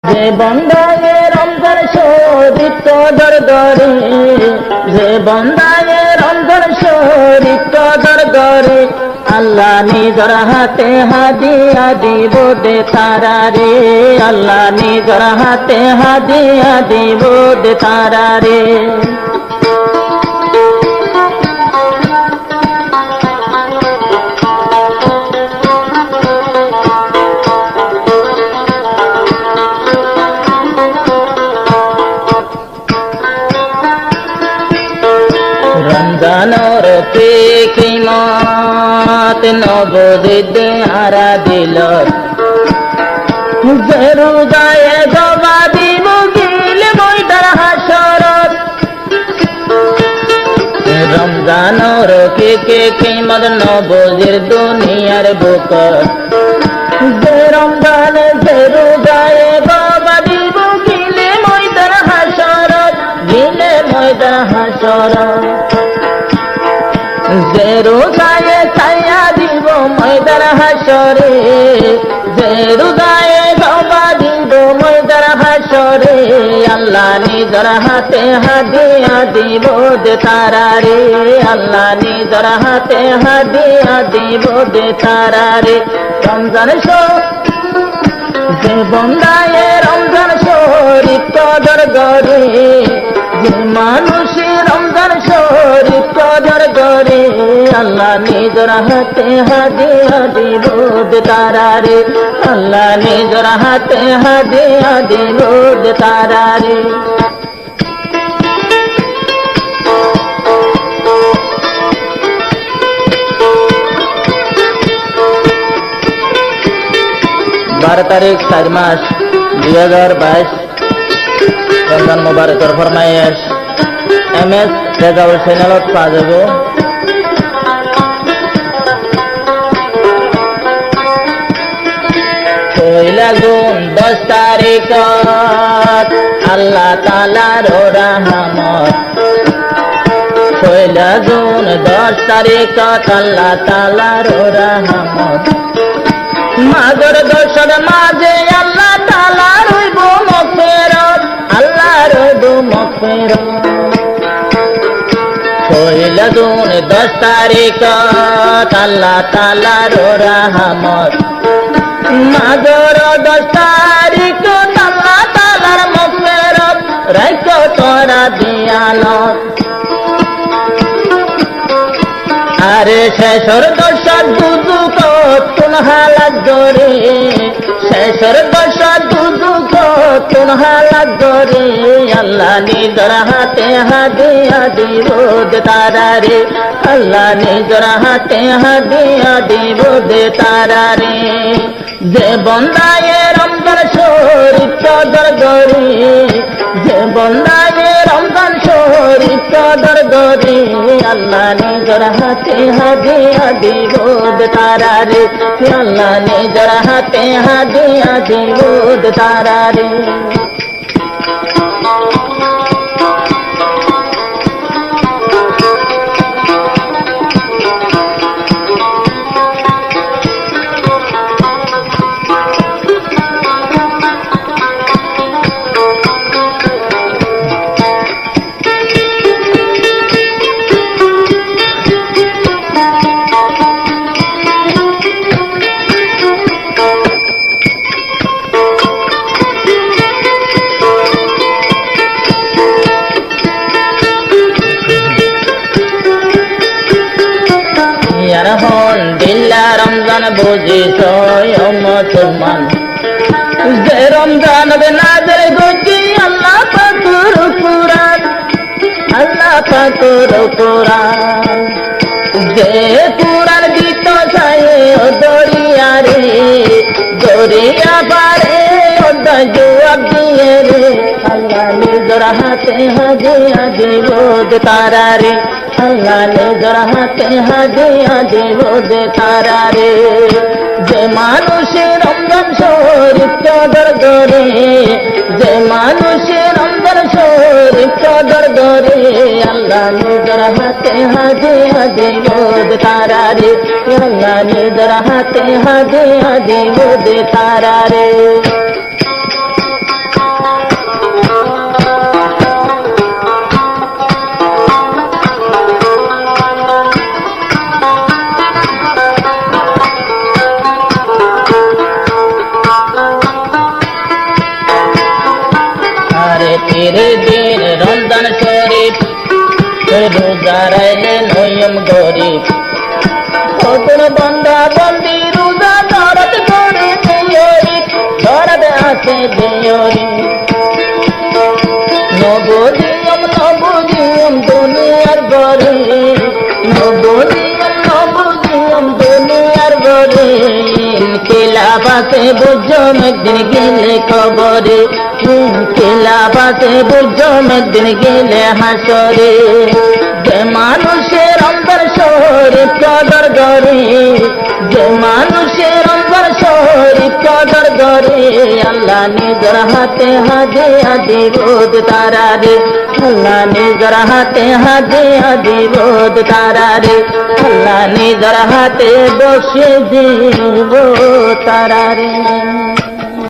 যে বন্দায় রমজান শরীফ কদর করে, যে বন্দায় রমজান শরীফ কদর করে, আল্লাহ নিজর হাতে হাদিয়া দিব দে তারা রে, আল্লাহ নিজর হাতে হাদিয়া দিব দে তারা রে। রমজানোর কিমত নবদিদ হারা দিল, যে রোজায় গবাদি মুগিল ময়দান হাসরত। রমজানোর কিমত নবদির দুনিয়ার বুক, যে রমজানে যে রোজায় গবাদি মুগিল ময়দান হাসরত, গিলে ময়দান হাসরত। যে রোজায় ছায়া দিব ময়দান হাসরে, যে রোজায় গবা দিব ময়দান হাসরে, আল্লাহ নিজর হাতে হাদিয়া দিব দে তারা রে, আল্লাহ নিজর হাতে হাদিয়া দিব দে তারা রে। রমজান যে বন্দায় রমজান শরীফ কদর করে, যে মানুষ রমজান শরীফ কদর করে, আল্লাহ নিজর হাতে হাদিয়া দিব দে তারা রে, আল্লাহ নিজর হাতে হাদিয়া দিব দে তারা রে। बारह तारीख 4 मास 2022 रमजान मुबारकर फरमाइश MS রেজাউল চ্যানেলত পাওয়া যাবে। পয়লা জুন 10 তারিখ আল্লাহ তাআলার রহমত, পয়লা জুন 10 তারিখ আল্লাহ তাআলার রহমত। মাগর দর্শন মাঝে আল্লাহ তাআলা রইব মগফিরাত, আল্লাহ রইব মগফিরাত। পয়লা জুন 10 তারিখ আল্লাহ তাআলার রহমত, মাগর 10 তারিখ আল্লাহ তাআলার মগফিরাত, রাইখো তোরা দিয়ালত। আরে শেষর দশা দুদুক কোন হালাত ধরে, শেষর দশা দুদুক কোন হালাত ধরে, আল্লাহ নিজর হাতে হাদিয়া দিব দে তারা রে, আল্লাহ নিজর হাতে হাদিয়া দিব দে তারা রে। যে বন্দায় রমজান শরীফ কদর করে, যে বন্দায় রমজান শরীফ কদর করে, আল্লাহ নিজর হাতে হাদিয়া দিব দে তারা রে, আল্লাহ নিজর হাতে হাদিয়া দিব দে তারা রে। আলহামদুলিল্লাহ রমজান বুঝিস মুসলমান, যে রমজান নাজেল গজি আল্লাহ পাকের কুরআন, আল্লাহ পাকের কুরআন। যে কুরআন দিত ছায়ে দরিয়া রে, দরিয়া পারে জবাব দিয়ে রে, আল্লাহ নিজর হাতে হাদিয়া দিব দে তারা রে, আল্লাহ নিজর হাতে হাদিয়া দিব দে তারা রে। যে মানুষ রমজান শরীফ কদর করে, যে মানুষ রমজান শরীফ কদর করে, আল্লাহ নিজর হাতে হাদিয়া দিব দে তারা রে, আল্লাহ নিজর হাতে হাদিয়া দিব দে তারা রে। তেরে দিন রমজান শরীফ রোজা রাইলে নয়ম গরিব কতন বন্দা বন্দি রোজা দরদ করে দিয়রি দরদ আছে দিয়রি নবদিয়ম নবদিয়ম দুনিয়ার গরে নবদিয়ম দুনিয়ার গরে খেলাবাসে বুঝম একদিন গেলে খবরে খেলাবাসে বুঝম একদিন গেলে হাসরে যে মানুষের অন্তর শরীর কদর করে যে মানুষের অন্তর শরীর কদর করে আল্লাহ নিজের হাতে হাজে আদি রোদ তারা রে আল্লাহ নিজের হাতে হাজে আদি রোদ তারা রে আল্লাহ নিজের হাতে বসে দিব তারা রে।